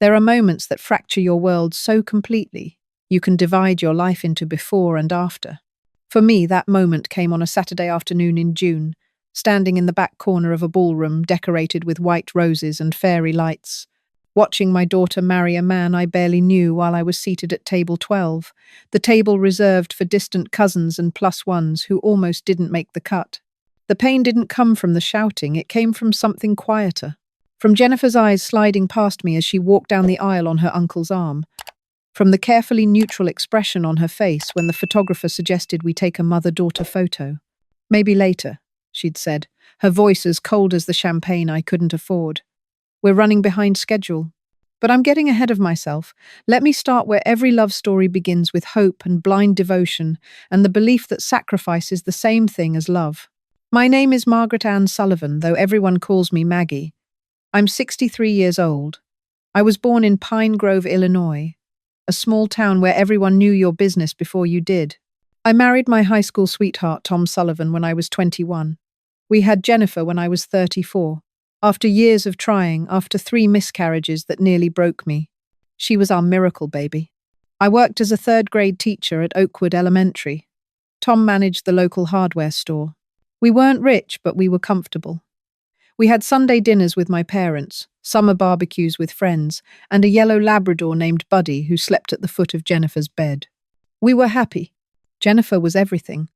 There are moments that fracture your world so completely, you can divide your life into before and after. For me, that moment came on a Saturday afternoon in June, standing in the back corner of a ballroom decorated with white roses and fairy lights, watching my daughter marry a man I barely knew while I was seated at table 12, the table reserved for distant cousins and plus ones who almost didn't make the cut. The pain didn't come from the shouting, it came from something quieter. From Jennifer's eyes sliding past me as she walked down the aisle on her uncle's arm. From the carefully neutral expression on her face when the photographer suggested we take a mother-daughter photo. Maybe later, she'd said, her voice as cold as the champagne I couldn't afford. We're running behind schedule. But I'm getting ahead of myself. Let me start where every love story begins, with hope and blind devotion and the belief that sacrifice is the same thing as love. My name is Margaret Ann Sullivan, though everyone calls me Maggie. I'm 63 years old. I was born in Pine Grove, Illinois, a small town where everyone knew your business before you did. I married my high school sweetheart, Tom Sullivan, when I was 21. We had Jennifer when I was 34. After years of trying, after 3 miscarriages that nearly broke me. She was our miracle baby. I worked as a 3rd-grade teacher at Oakwood Elementary. Tom managed the local hardware store. We weren't rich, but we were comfortable. We had Sunday dinners with my parents, summer barbecues with friends, and a yellow Labrador named Buddy who slept at the foot of Jennifer's bed. We were happy. Jennifer was everything.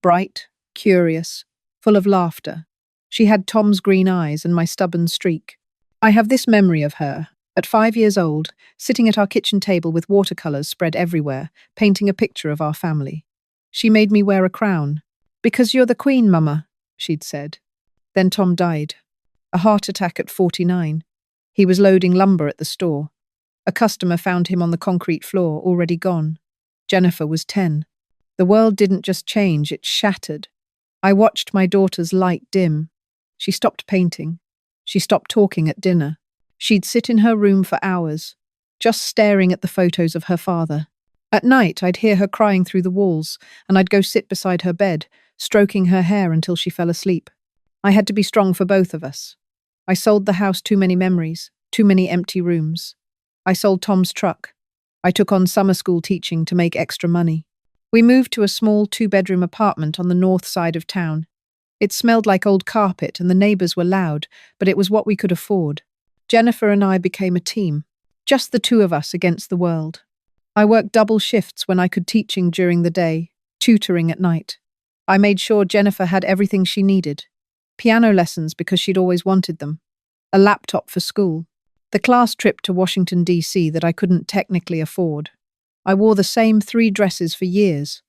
Bright, curious, full of laughter. She had Tom's green eyes and my stubborn streak. I have this memory of her, at 5 years old, sitting at our kitchen table with watercolors spread everywhere, painting a picture of our family. She made me wear a crown. "Because you're the queen, Mama," she'd said. Then Tom died. A heart attack at 49. He was loading lumber at the store. A customer found him on the concrete floor, already gone. Jennifer was 10. The world didn't just change, it shattered. I watched my daughter's light dim. She stopped painting. She stopped talking at dinner. She'd sit in her room for hours, just staring at the photos of her father. At night, I'd hear her crying through the walls, and I'd go sit beside her bed, stroking her hair until she fell asleep. I had to be strong for both of us. I sold the house, too many memories, too many empty rooms. I sold Tom's truck. I took on summer school teaching to make extra money. We moved to a small 2-bedroom apartment on the north side of town. It smelled like old carpet and the neighbors were loud, but it was what we could afford. Jennifer and I became a team, just the 2 of us against the world. I worked double shifts when I could, teaching during the day, tutoring at night. I made sure Jennifer had everything she needed. Piano lessons because she'd always wanted them. A laptop for school. The class trip to Washington, D.C. that I couldn't technically afford. I wore the same 3 dresses for years.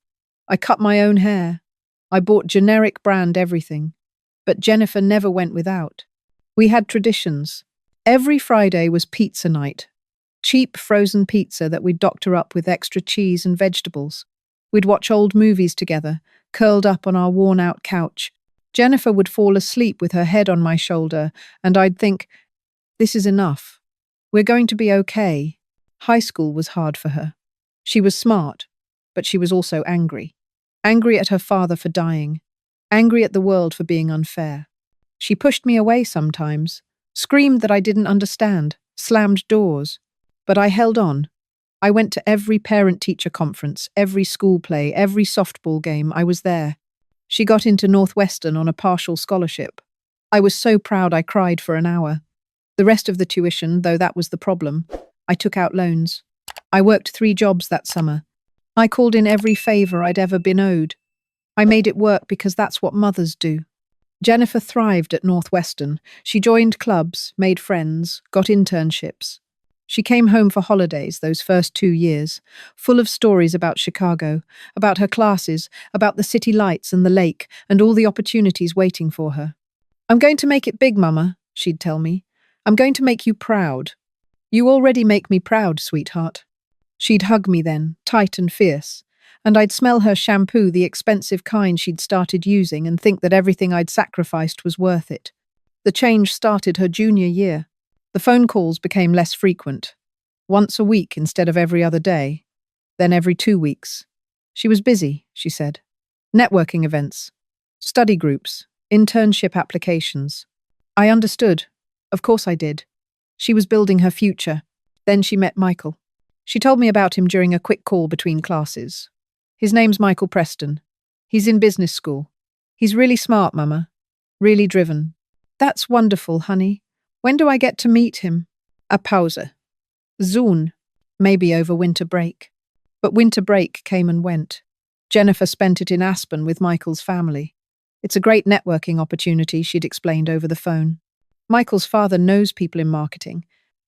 I cut my own hair. I bought generic brand everything. But Jennifer never went without. We had traditions. Every Friday was pizza night. Cheap frozen pizza that we'd doctor up with extra cheese and vegetables. We'd watch old movies together, curled up on our worn-out couch. Jennifer would fall asleep with her head on my shoulder, and I'd think, this is enough. We're going to be okay. High school was hard for her. She was smart, but she was also angry. Angry at her father for dying. Angry at the world for being unfair. She pushed me away sometimes, screamed that I didn't understand, slammed doors. But I held on. I went to every parent-teacher conference, every school play, every softball game. I was there. She got into Northwestern on a partial scholarship. I was so proud I cried for an hour. The rest of the tuition, though that was the problem, I took out loans. I worked 3 jobs that summer. I called in every favor I'd ever been owed. I made it work because that's what mothers do. Jennifer thrived at Northwestern. She joined clubs, made friends, got internships. She came home for holidays those first 2 years, full of stories about Chicago, about her classes, about the city lights and the lake, and all the opportunities waiting for her. "I'm going to make it big, Mama," she'd tell me. "I'm going to make you proud." "You already make me proud, sweetheart." She'd hug me then, tight and fierce, and I'd smell her shampoo, the expensive kind she'd started using, and think that everything I'd sacrificed was worth it. The change started her junior year. The phone calls became less frequent. Once a week instead of every other day. Then every 2 weeks. She was busy, she said. Networking events, study groups, internship applications. I understood. Of course I did. She was building her future. Then she met Michael. She told me about him during a quick call between classes. His name's Michael Preston. He's in business school. He's really smart, Mama. Really driven. That's wonderful, honey. When do I get to meet him? A pause. Soon. Maybe over winter break. But winter break came and went. Jennifer spent it in Aspen with Michael's family. It's a great networking opportunity, she'd explained over the phone. Michael's father knows people in marketing.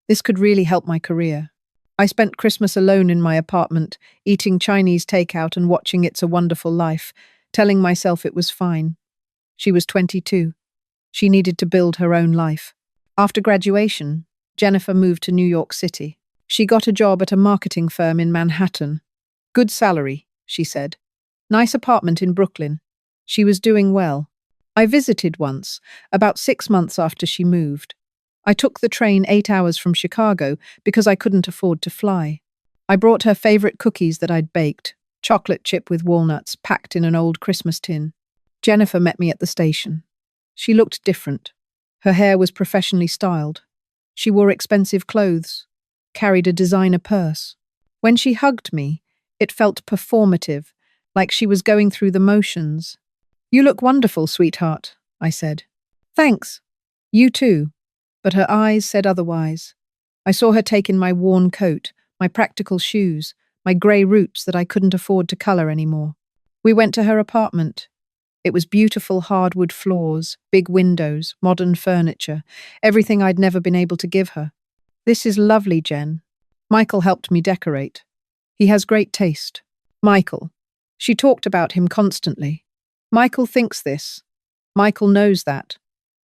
This could really help my career. I spent Christmas alone in my apartment, eating Chinese takeout and watching It's a Wonderful Life, telling myself it was fine. She was 22. She needed to build her own life. After graduation, Jennifer moved to New York City. She got a job at a marketing firm in Manhattan. Good salary, she said. Nice apartment in Brooklyn. She was doing well. I visited once, about 6 months after she moved. I took the train 8 hours from Chicago because I couldn't afford to fly. I brought her favorite cookies that I'd baked, chocolate chip with walnuts packed in an old Christmas tin. Jennifer met me at the station. She looked different. Her hair was professionally styled. She wore expensive clothes, carried a designer purse. When she hugged me, it felt performative, like she was going through the motions. You look wonderful, sweetheart, I said. Thanks. You too. But her eyes said otherwise. I saw her take in my worn coat, my practical shoes, my grey roots that I couldn't afford to colour anymore. We went to her apartment. It was beautiful hardwood floors, big windows, modern furniture, everything I'd never been able to give her. This is lovely, Jen. Michael helped me decorate. He has great taste. Michael. She talked about him constantly. Michael thinks this. Michael knows that.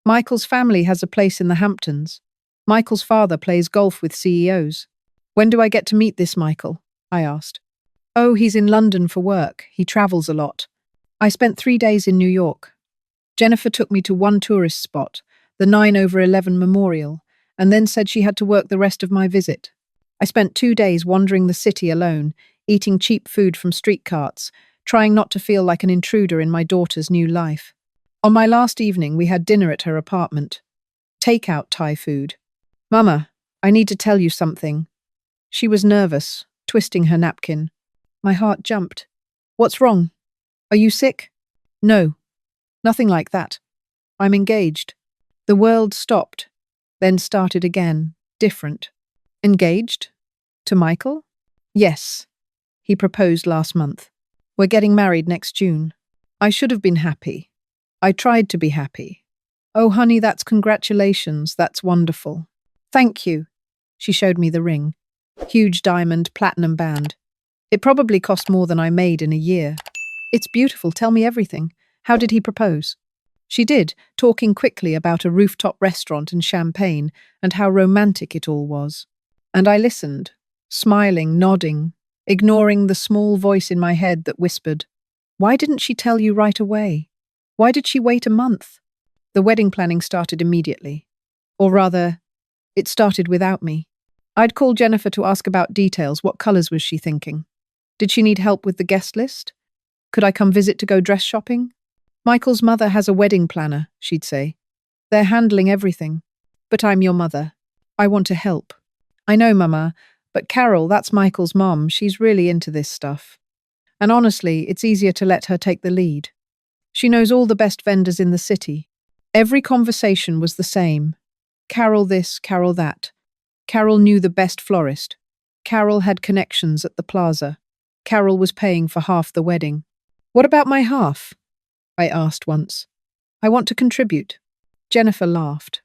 Michael's family has a place in the Hamptons. Michael's father plays golf with CEOs. When do I get to meet this Michael? I asked. Oh, he's in London for work. He travels a lot. I spent 3 days in New York. Jennifer took me to one tourist spot, the 9/11 Memorial, and then said she had to work the rest of my visit. I spent 2 days wandering the city alone, eating cheap food from street carts, trying not to feel like an intruder in my daughter's new life. On my last evening, we had dinner at her apartment. Takeout Thai food. Mama, I need to tell you something. She was nervous, twisting her napkin. My heart jumped. What's wrong? Are you sick? No, nothing like that. I'm engaged. The world stopped, then started again, different. Engaged? To Michael? Yes. He proposed last month. We're getting married next June. I should have been happy. I tried to be happy. Oh, honey, that's congratulations. That's wonderful. Thank you. She showed me the ring. Huge diamond, platinum band. It probably cost more than I made in a year. It's beautiful. Tell me everything. How did he propose? She did, talking quickly about a rooftop restaurant and champagne and how romantic it all was. And I listened, smiling, nodding, ignoring the small voice in my head that whispered, "Why didn't she tell you right away? Why did she wait a month?" The wedding planning started immediately. Or rather, it started without me. I'd called Jennifer to ask about details. What colours was she thinking? Did she need help with the guest list? Could I come visit to go dress shopping? Michael's mother has a wedding planner, she'd say. They're handling everything. But I'm your mother. I want to help. I know, Mama, but Carol, that's Michael's mom, she's really into this stuff. And honestly, it's easier to let her take the lead. She knows all the best vendors in the city. Every conversation was the same. Carol this, Carol that. Carol knew the best florist. Carol had connections at the plaza. Carol was paying for half the wedding. What about my half? I asked once. I want to contribute. Jennifer laughed.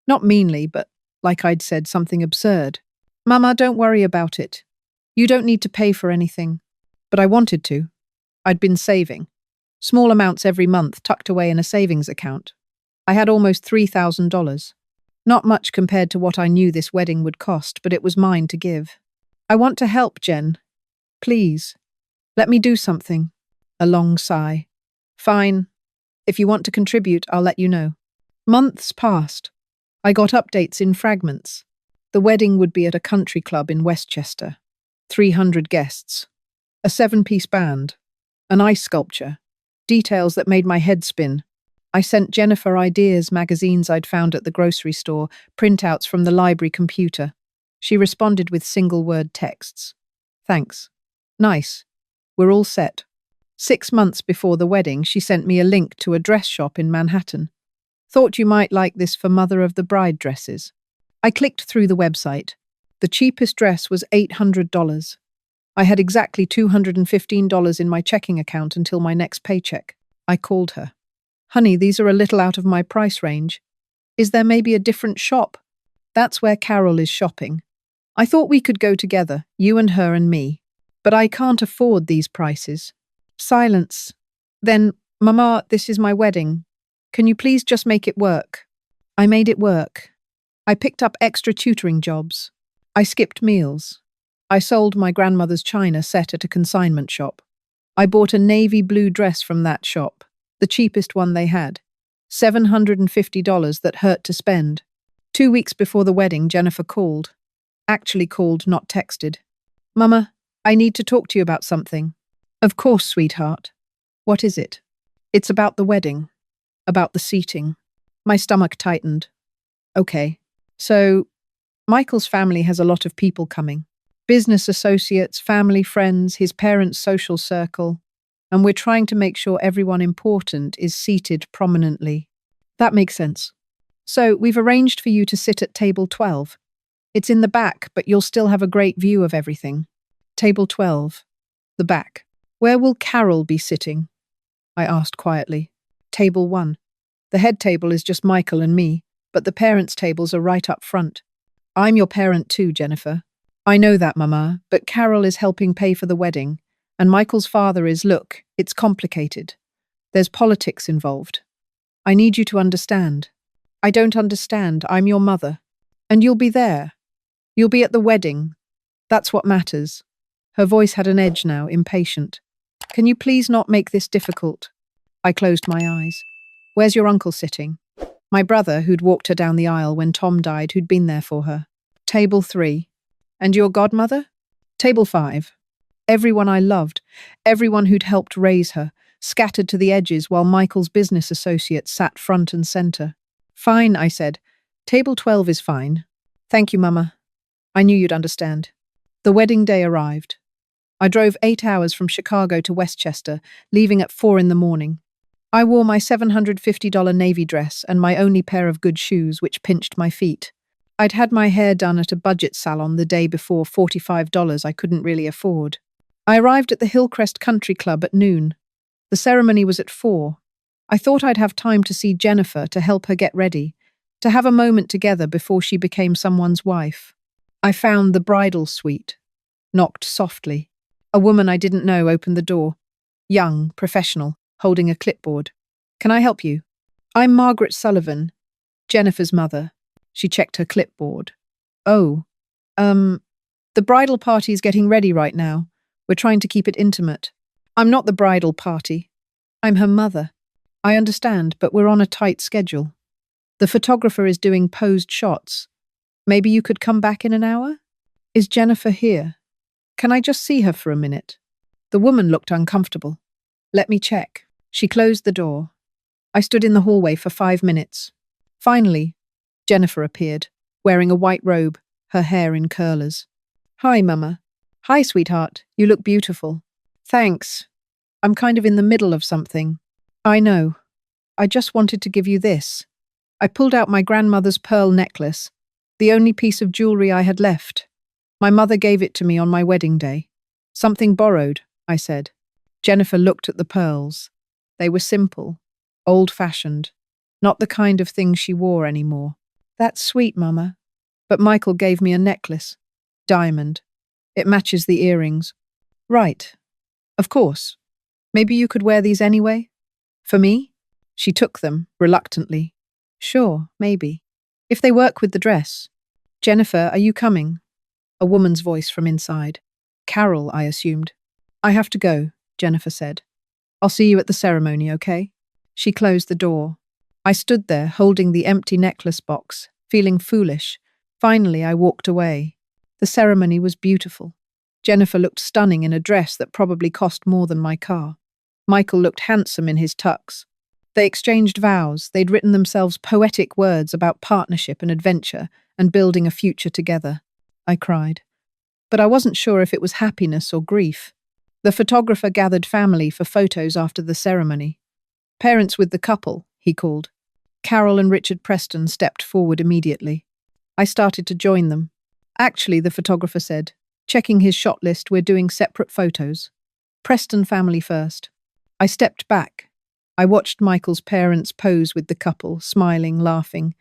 Not meanly, but like I'd said something absurd. Mama, don't worry about it. You don't need to pay for anything. But I wanted to. I'd been saving. Small amounts every month tucked away in a savings account. I had almost $3,000. Not much compared to what I knew this wedding would cost, but it was mine to give. I want to help, Jen. Please. Let me do something. A long sigh. Fine. If you want to contribute, I'll let you know. Months passed. I got updates in fragments. The wedding would be at a country club in Westchester. 300 guests. A 7-piece band. An ice sculpture. Details that made my head spin. I sent Jennifer ideas, magazines I'd found at the grocery store, printouts from the library computer. She responded with single-word texts. Thanks. Nice. We're all set. 6 months before the wedding, she sent me a link to a dress shop in Manhattan. Thought you might like this for mother of the bride dresses. I clicked through the website. The cheapest dress was $800. I had exactly $215 in my checking account until my next paycheck. I called her. Honey, these are a little out of my price range. Is there maybe a different shop? That's where Carol is shopping. I thought we could go together, you and her and me. But I can't afford these prices. Silence. Then, Mama, this is my wedding. Can you please just make it work? I made it work. I picked up extra tutoring jobs. I skipped meals. I sold my grandmother's china set at a consignment shop. I bought a navy blue dress from that shop, the cheapest one they had. $750 that hurt to spend. 2 weeks before the wedding, Jennifer called. Actually called, not texted. Mama, I need to talk to you about something. Of course, sweetheart. What is it? It's about the wedding. About the seating. My stomach tightened. Okay. So, Michael's family has a lot of people coming. Business associates, family, friends, his parents' social circle. And we're trying to make sure everyone important is seated prominently. That makes sense. So, we've arranged for you to sit at table 12. It's in the back, but you'll still have a great view of everything. Table 12. The back. Where will Carol be sitting? I asked quietly. Table 1. The head table is just Michael and me, but the parents' tables are right up front. I'm your parent too, Jennifer. I know that, Mama, but Carol is helping pay for the wedding, and Michael's father is, look, it's complicated. There's politics involved. I need you to understand. I don't understand. I'm your mother. And you'll be there. You'll be at the wedding. That's what matters. Her voice had an edge now, impatient. Can you please not make this difficult? I closed my eyes. Where's your uncle sitting? My brother, who'd walked her down the aisle when Tom died, who'd been there for her. Table 3. And your godmother? Table 5. Everyone I loved, everyone who'd helped raise her, scattered to the edges while Michael's business associates sat front and center. Fine, I said. Table 12 is fine. Thank you, Mama. I knew you'd understand. The wedding day arrived. I drove 8 hours from Chicago to Westchester, leaving at 4 in the morning. I wore my $750 navy dress and my only pair of good shoes, which pinched my feet. I'd had my hair done at a budget salon the day before, $45 I couldn't really afford. I arrived at the Hillcrest Country Club at noon. The ceremony was at 4. I thought I'd have time to see Jennifer to help her get ready, to have a moment together before she became someone's wife. I found the bridal suite. Knocked softly. A woman I didn't know opened the door. Young, professional, holding a clipboard. Can I help you? I'm Margaret Sullivan, Jennifer's mother. She checked her clipboard. Oh, the bridal party's getting ready right now. We're trying to keep it intimate. I'm not the bridal party. I'm her mother. I understand, but we're on a tight schedule. The photographer is doing posed shots. Maybe you could come back in an hour? Is Jennifer here? Can I just see her for a minute? The woman looked uncomfortable. Let me check. She closed the door. I stood in the hallway for 5 minutes. Finally, Jennifer appeared, wearing a white robe, her hair in curlers. Hi, Mama. Hi, sweetheart. You look beautiful. Thanks. I'm kind of in the middle of something. I know. I just wanted to give you this. I pulled out my grandmother's pearl necklace, the only piece of jewelry I had left. My mother gave it to me on my wedding day. Something borrowed, I said. Jennifer looked at the pearls. They were simple, old-fashioned, not the kind of thing she wore anymore. That's sweet, Mama. But Michael gave me a necklace. Diamond. It matches the earrings. Right. Of course. Maybe you could wear these anyway? For me? She took them, reluctantly. Sure, maybe. If they work with the dress. Jennifer, are you coming? A woman's voice from inside. Carol, I assumed. I have to go, Jennifer said. I'll see you at the ceremony, okay? She closed the door. I stood there, holding the empty necklace box, feeling foolish. Finally, I walked away. The ceremony was beautiful. Jennifer looked stunning in a dress that probably cost more than my car. Michael looked handsome in his tux. They exchanged vows. They'd written themselves poetic words about partnership and adventure and building a future together. I cried. But I wasn't sure if it was happiness or grief. The photographer gathered family for photos after the ceremony. Parents with the couple, he called. Carol and Richard Preston stepped forward immediately. I started to join them. Actually, the photographer said, checking his shot list, we're doing separate photos. Preston family first. I stepped back. I watched Michael's parents pose with the couple, smiling, laughing.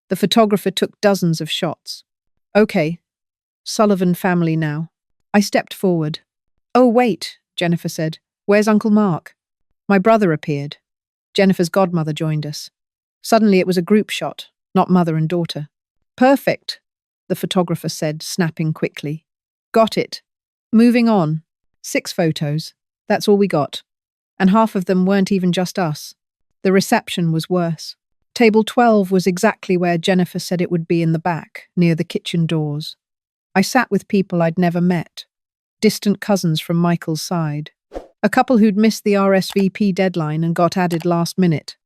The photographer took dozens of shots. Okay, Sullivan family now. I stepped forward. Oh, wait, Jennifer said. Where's Uncle Mark? My brother appeared. Jennifer's godmother joined us. Suddenly it was a group shot, not mother and daughter. Perfect, the photographer said, snapping quickly. Got it. Moving on. 6 photos. That's all we got. And half of them weren't even just us. The reception was worse. Table 12 was exactly where Jennifer said it would be, in the back, near the kitchen doors. I sat with people I'd never met. Distant cousins from Michael's side. A couple who'd missed the RSVP deadline and got added last minute.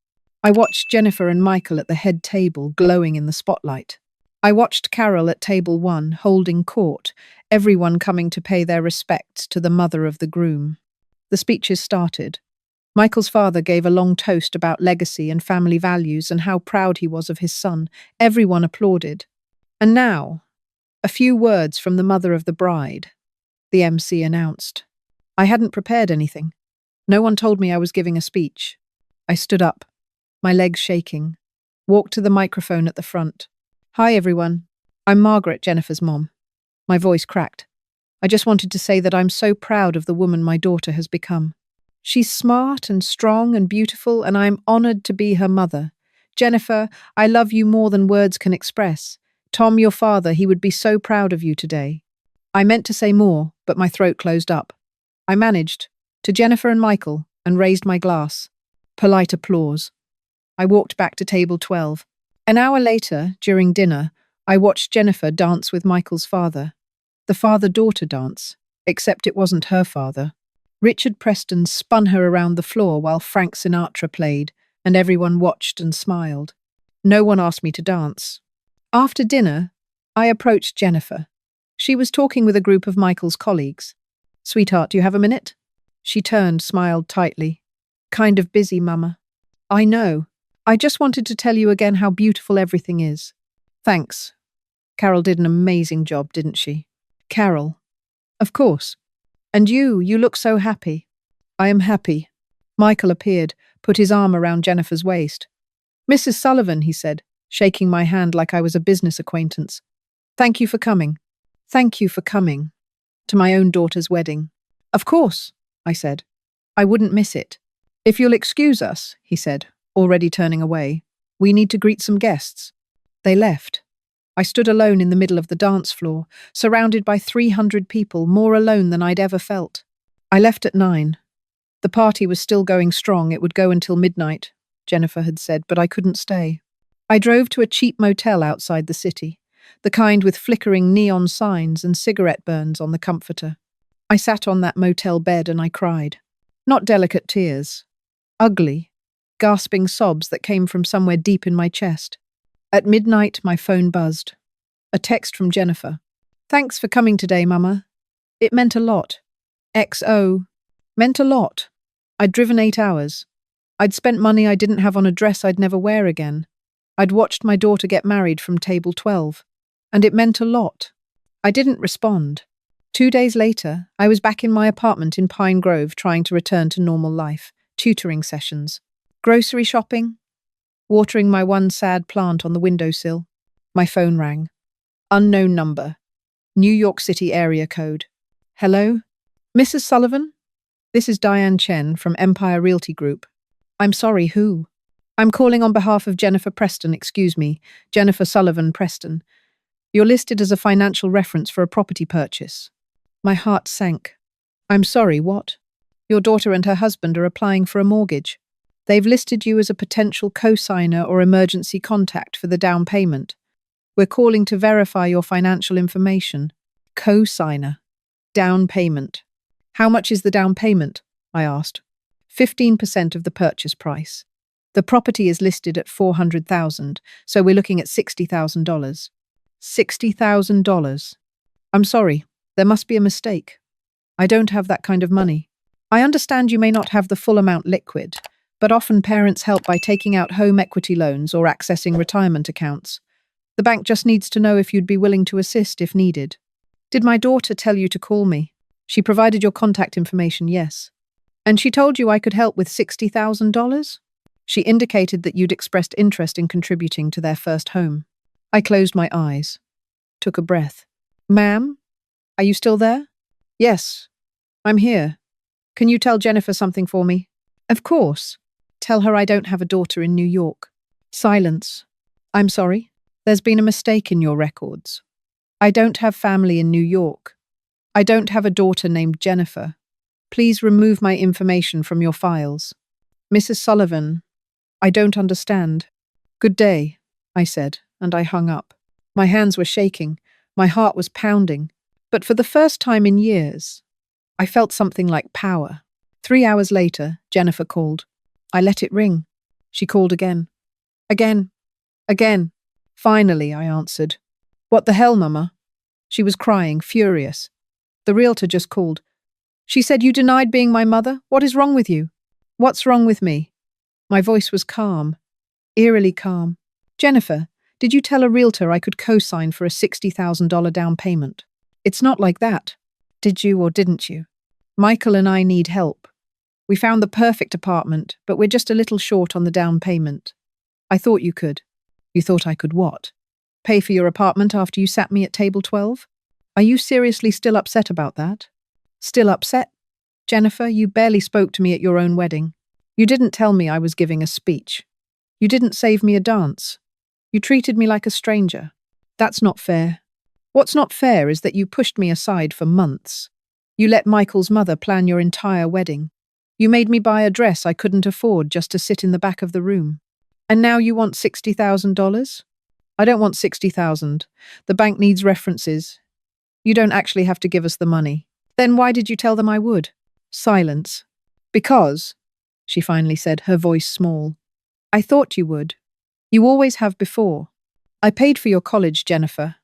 I watched Jennifer and Michael at the head table, glowing in the spotlight. I watched Carol at table 1, holding court, everyone coming to pay their respects to the mother of the groom. The speeches started. Michael's father gave a long toast about legacy and family values and how proud he was of his son. Everyone applauded. And now, a few words from the mother of the bride, the MC announced. I hadn't prepared anything. No one told me I was giving a speech. I stood up, my legs shaking, walked to the microphone at the front. Hi, everyone. I'm Margaret, Jennifer's mom. My voice cracked. I just wanted to say that I'm so proud of the woman my daughter has become. She's smart and strong and beautiful, and I'm honored to be her mother. Jennifer, I love you more than words can express. Tom, your father, he would be so proud of you today. I meant to say more, but my throat closed up. I managed, to Jennifer and Michael, and raised my glass. Polite applause. I walked back to table 12. An hour later, during dinner, I watched Jennifer dance with Michael's father. The father-daughter dance, except it wasn't her father. Richard Preston spun her around the floor while Frank Sinatra played, and everyone watched and smiled. No one asked me to dance. After dinner, I approached Jennifer. She was talking with a group of Michael's colleagues. Sweetheart, do you have a minute? She turned, smiled tightly. Kind of busy, Mama. I know. I just wanted to tell you again how beautiful everything is. Thanks. Carol did an amazing job, didn't she? Carol. Of course. And you look so happy. I am happy. Michael appeared, put his arm around Jennifer's waist. Mrs. Sullivan, he said, shaking my hand like I was a business acquaintance. Thank you for coming. Thank you for coming. To my own daughter's wedding. Of course, I said. I wouldn't miss it. If you'll excuse us, he said, already turning away. We need to greet some guests. They left. I stood alone in the middle of the dance floor, surrounded by 300 people, more alone than I'd ever felt. I left at 9. The party was still going strong. It would go until midnight, Jennifer had said, but I couldn't stay. I drove to a cheap motel outside the city, the kind with flickering neon signs and cigarette burns on the comforter. I sat on that motel bed and I cried. Not delicate tears. Ugly, gasping sobs that came from somewhere deep in my chest. At midnight, my phone buzzed. A text from Jennifer. Thanks for coming today, Mama. It meant a lot. XO. Meant a lot. I'd driven 8 hours. I'd spent money I didn't have on a dress I'd never wear again. I'd watched my daughter get married from table 12. And it meant a lot. I didn't respond. 2 days later, I was back in my apartment in Pine Grove trying to return to normal life. Tutoring sessions. Grocery shopping. Watering my one sad plant on the windowsill. My phone rang. Unknown number. New York City area code. Hello? Mrs. Sullivan? This is Diane Chen from Empire Realty Group. I'm sorry, who? I'm calling on behalf of Jennifer Preston, excuse me, Jennifer Sullivan Preston. You're listed as a financial reference for a property purchase. My heart sank. I'm sorry, what? Your daughter and her husband are applying for a mortgage. They've listed you as a potential co-signer or emergency contact for the down payment. We're calling to verify your financial information. Co-signer. Down payment. How much is the down payment? I asked. 15% of the purchase price. The property is listed at $400,000, so we're looking at $60,000. $60,000. I'm sorry. There must be a mistake. I don't have that kind of money. I understand you may not have the full amount liquid, but often parents help by taking out home equity loans or accessing retirement accounts. The bank just needs to know if you'd be willing to assist if needed. Did my daughter tell you to call me? She provided your contact information, yes. And she told you I could help with $60,000? She indicated that you'd expressed interest in contributing to their first home. I closed my eyes, took a breath. Ma'am, are you still there? Yes, I'm here. Can you tell Jennifer something for me? Of course. Tell her I don't have a daughter in New York. Silence. I'm sorry. There's been a mistake in your records. I don't have family in New York. I don't have a daughter named Jennifer. Please remove my information from your files. Mrs. Sullivan, I don't understand. Good day, I said, and I hung up. My hands were shaking. My heart was pounding. But for the first time in years, I felt something like power. 3 hours later, Jennifer called. I let it ring. She called again. Again. Again. Finally, I answered. What the hell, Mama? She was crying, furious. The realtor just called. She said, you denied being my mother? What is wrong with you? What's wrong with me? My voice was calm, eerily calm. Jennifer, did you tell a realtor I could co-sign for a $60,000 down payment? It's not like that. Did you or didn't you? Michael and I need help. We found the perfect apartment, but we're just a little short on the down payment. I thought you could. You thought I could what? Pay for your apartment after you sat me at table 12? Are you seriously still upset about that? Still upset? Jennifer, you barely spoke to me at your own wedding. You didn't tell me I was giving a speech. You didn't save me a dance. You treated me like a stranger. That's not fair. What's not fair is that you pushed me aside for months. You let Michael's mother plan your entire wedding. You made me buy a dress I couldn't afford just to sit in the back of the room. And now you want $60,000? I don't want $60,000. The bank needs references. You don't actually have to give us the money. Then why did you tell them I would? Silence. Because, she finally said, her voice small. I thought you would. You always have before. I paid for your college, Jennifer.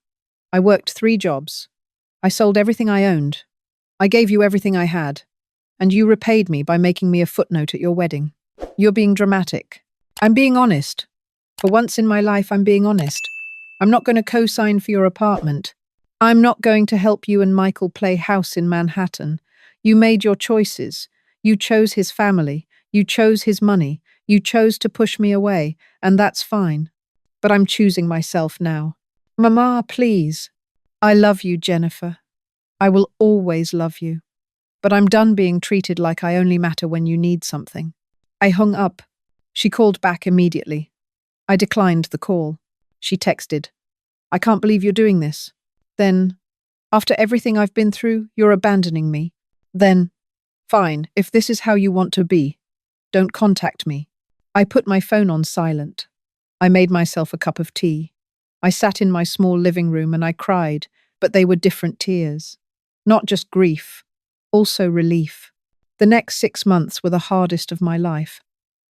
I worked 3 jobs. I sold everything I owned. I gave you everything I had. And you repaid me by making me a footnote at your wedding. You're being dramatic. I'm being honest. For once in my life, I'm being honest. I'm not going to co-sign for your apartment. I'm not going to help you and Michael play house in Manhattan. You made your choices. You chose his family. You chose his money. You chose to push me away, and that's fine. But I'm choosing myself now. Mama, please. I love you, Jennifer. I will always love you. But I'm done being treated like I only matter when you need something. I hung up. She called back immediately. I declined the call. She texted. I can't believe you're doing this. Then, after everything I've been through, you're abandoning me. Then, fine, if this is how you want to be, don't contact me. I put my phone on silent. I made myself a cup of tea. I sat in my small living room and I cried, but they were different tears. Not just grief, also relief. The next 6 months were the hardest of my life.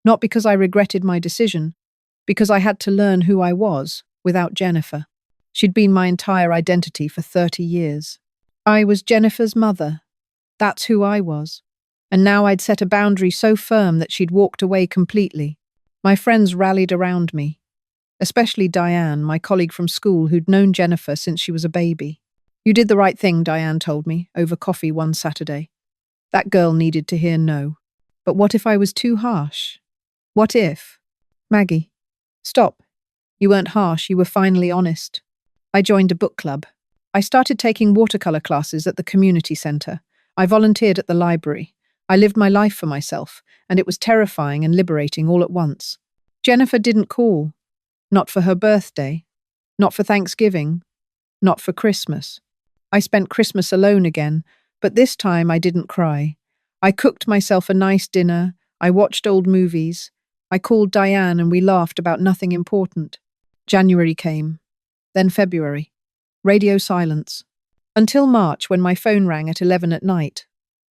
Not because I regretted my decision, because I had to learn who I was without Jennifer. She'd been my entire identity for 30 years. I was Jennifer's mother. That's who I was. And now I'd set a boundary so firm that she'd walked away completely. My friends rallied around me, especially Diane, my colleague from school who'd known Jennifer since she was a baby. You did the right thing, Diane told me, over coffee one Saturday. That girl needed to hear no. But what if I was too harsh? What if? Maggie, stop. You weren't harsh, you were finally honest. I joined a book club. I started taking watercolor classes at the community center. I volunteered at the library. I lived my life for myself, and it was terrifying and liberating all at once. Jennifer didn't call. Not for her birthday. Not for Thanksgiving. Not for Christmas. I spent Christmas alone again, but this time I didn't cry. I cooked myself a nice dinner. I watched old movies. I called Diane and we laughed about nothing important. January came. Then February. Radio silence. Until March when my phone rang at 11 at night.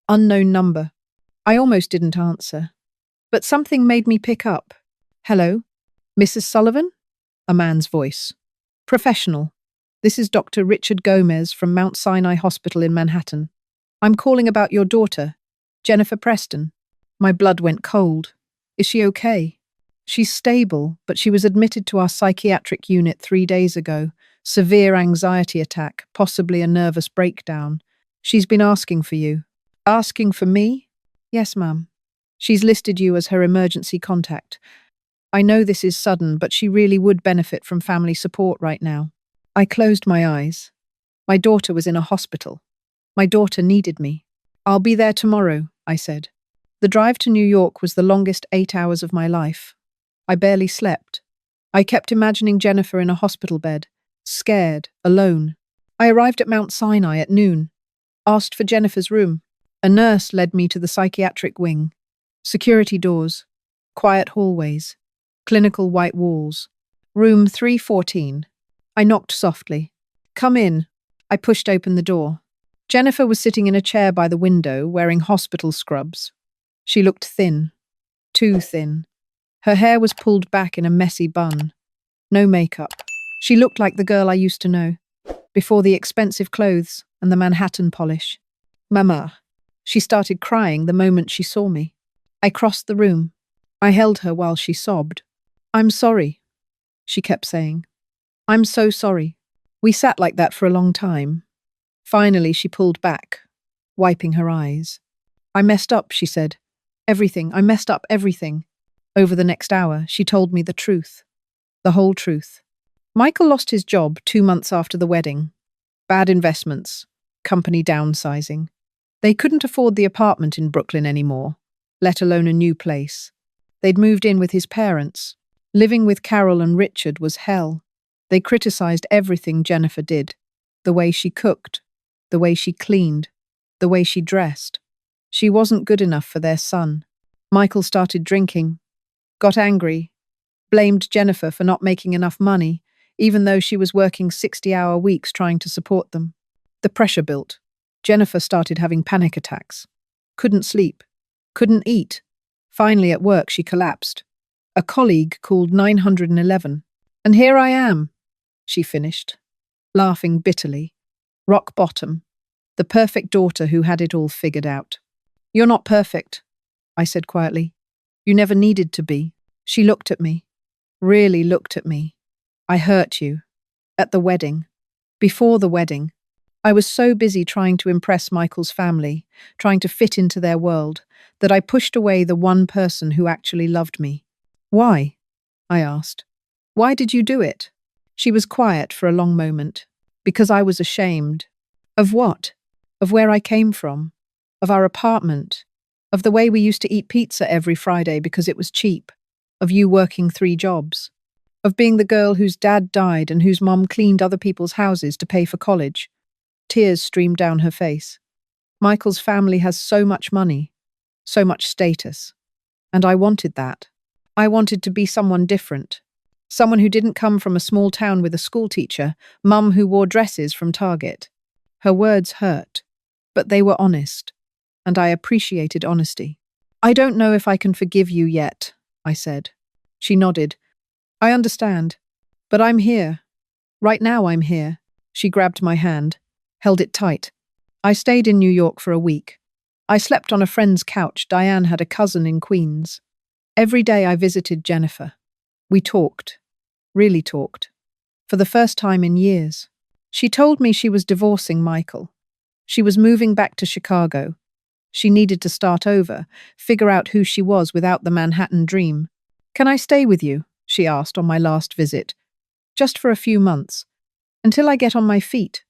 Unknown number. I almost didn't answer. But something made me pick up. Hello? Mrs. Sullivan? A man's voice. Professional. This is Dr. Richard Gomez from Mount Sinai Hospital in Manhattan. I'm calling about your daughter, Jennifer Preston. My blood went cold. Is she okay? She's stable, but she was admitted to our psychiatric unit 3 days ago. Severe anxiety attack, possibly a nervous breakdown. She's been asking for you. Asking for me? Yes, ma'am. She's listed you as her emergency contact. I know this is sudden, but she really would benefit from family support right now. I closed my eyes. My daughter was in a hospital. My daughter needed me. I'll be there tomorrow, I said. The drive to New York was the longest 8 hours of my life. I barely slept. I kept imagining Jennifer in a hospital bed, scared, alone. I arrived at Mount Sinai at noon, asked for Jennifer's room. A nurse led me to the psychiatric wing. Security doors, quiet hallways, clinical white walls. Room 314. I knocked softly. Come in. I pushed open the door. Jennifer was sitting in a chair by the window, wearing hospital scrubs. She looked thin. Too thin. Her hair was pulled back in a messy bun. No makeup. She looked like the girl I used to know, before the expensive clothes and the Manhattan polish. Mama. She started crying the moment she saw me. I crossed the room. I held her while she sobbed. I'm sorry, she kept saying. I'm so sorry. We sat like that for a long time. Finally, she pulled back, wiping her eyes. I messed up, she said. Everything. I messed up everything. Over the next hour, she told me the truth. The whole truth. Michael lost his job 2 months after the wedding. Bad investments. Company downsizing. They couldn't afford the apartment in Brooklyn anymore, let alone a new place. They'd moved in with his parents. Living with Carol and Richard was hell. They criticized everything Jennifer did. The way she cooked, the way she cleaned, the way she dressed. She wasn't good enough for their son. Michael started drinking, got angry, blamed Jennifer for not making enough money, even though she was working 60-hour weeks trying to support them. The pressure built. Jennifer started having panic attacks. Couldn't sleep. Couldn't eat. Finally, at work, she collapsed. A colleague called 911. And here I am, she finished, laughing bitterly. Rock bottom. The perfect daughter who had it all figured out. You're not perfect, I said quietly. You never needed to be. She looked at me. Really looked at me. I hurt you. At the wedding. Before the wedding. I was so busy trying to impress Michael's family, trying to fit into their world, that I pushed away the one person who actually loved me. Why? I asked. Why did you do it? She was quiet for a long moment. Because I was ashamed. Of what? Of where I came from. Of our apartment. Of the way we used to eat pizza every Friday because it was cheap. Of you working 3 jobs. Of being the girl whose dad died and whose mom cleaned other people's houses to pay for college. Tears streamed down her face. Michael's family has so much money, so much status. And I wanted that. I wanted to be someone different. Someone who didn't come from a small town with a schoolteacher, mum who wore dresses from Target. Her words hurt, but they were honest, and I appreciated honesty. I don't know if I can forgive you yet, I said. She nodded. I understand, but I'm here. Right now I'm here. She grabbed my hand, held it tight. I stayed in New York for a week. I slept on a friend's couch. Diane had a cousin in Queens. Every day I visited Jennifer. We talked. Really talked. For the first time in years. She told me she was divorcing Michael. She was moving back to Chicago. She needed to start over, figure out who she was without the Manhattan dream. Can I stay with you? She asked on my last visit. Just for a few months. Until I get on my feet.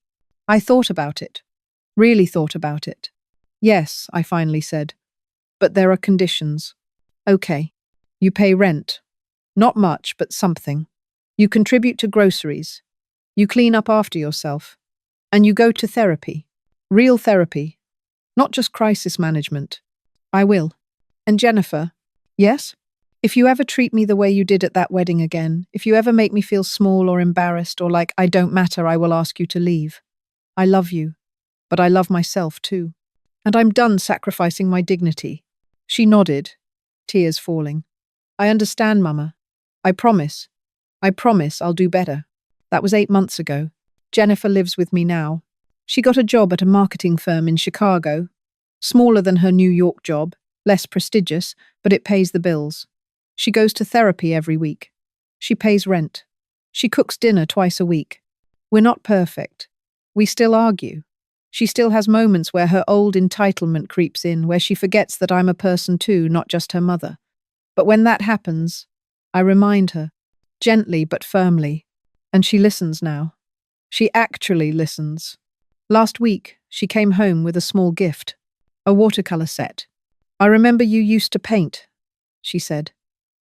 I thought about it. Really thought about it. Yes, I finally said. But there are conditions. Okay. You pay rent. Not much, but something. You contribute to groceries. You clean up after yourself. And you go to therapy. Real therapy. Not just crisis management. I will. And Jennifer, yes? If you ever treat me the way you did at that wedding again, if you ever make me feel small or embarrassed or like I don't matter, I will ask you to leave. I love you, but I love myself too. And I'm done sacrificing my dignity. She nodded, tears falling. I understand, Mama. I promise. I promise I'll do better. That was 8 months ago. Jennifer lives with me now. She got a job at a marketing firm in Chicago, smaller than her New York job, less prestigious, but it pays the bills. She goes to therapy every week. She pays rent. She cooks dinner twice a week. We're not perfect. We still argue. She still has moments where her old entitlement creeps in, where she forgets that I'm a person too, not just her mother. But when that happens, I remind her, gently but firmly, and she listens now. She actually listens. Last week, she came home with a small gift, a watercolor set. I remember you used to paint, she said.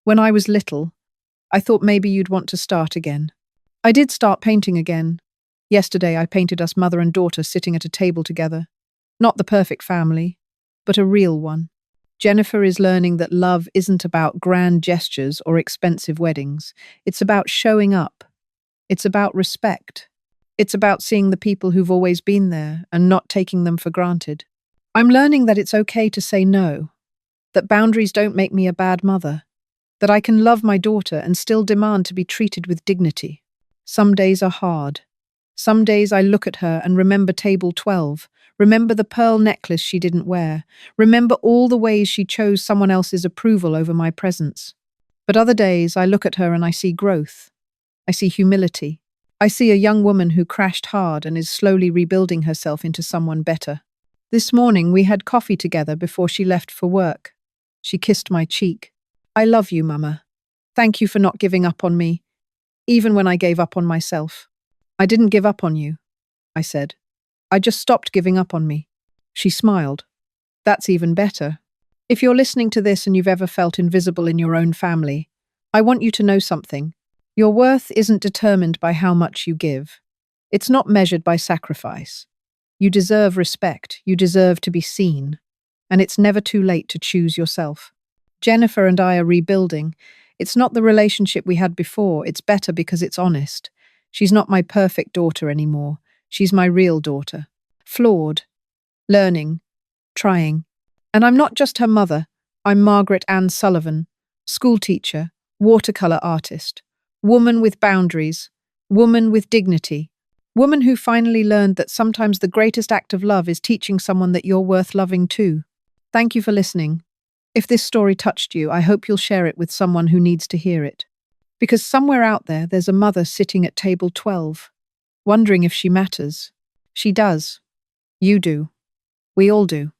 When I was little, I thought maybe you'd want to start again. I did start painting again. Yesterday, I painted us mother and daughter sitting at a table together. Not the perfect family, but a real one. Jennifer is learning that love isn't about grand gestures or expensive weddings. It's about showing up. It's about respect. It's about seeing the people who've always been there and not taking them for granted. I'm learning that it's okay to say no, that boundaries don't make me a bad mother, that I can love my daughter and still demand to be treated with dignity. Some days are hard. Some days I look at her and remember table 12, remember the pearl necklace she didn't wear, remember all the ways she chose someone else's approval over my presence. But other days I look at her and I see growth. I see humility. I see a young woman who crashed hard and is slowly rebuilding herself into someone better. This morning we had coffee together before she left for work. She kissed my cheek. I love you, Mama. Thank you for not giving up on me, even when I gave up on myself. I didn't give up on you, I said. I just stopped giving up on me. She smiled. That's even better. If you're listening to this and you've ever felt invisible in your own family, I want you to know something. Your worth isn't determined by how much you give. It's not measured by sacrifice. You deserve respect. You deserve to be seen. And it's never too late to choose yourself. Jennifer and I are rebuilding. It's not the relationship we had before. It's better because it's honest. She's not my perfect daughter anymore. She's my real daughter. Flawed. Learning. Trying. And I'm not just her mother. I'm Margaret Ann Sullivan, school teacher, watercolor artist, woman with boundaries, woman with dignity, woman who finally learned that sometimes the greatest act of love is teaching someone that you're worth loving too. Thank you for listening. If this story touched you, I hope you'll share it with someone who needs to hear it. Because somewhere out there, there's a mother sitting at table 12, wondering if she matters. She does. You do. We all do.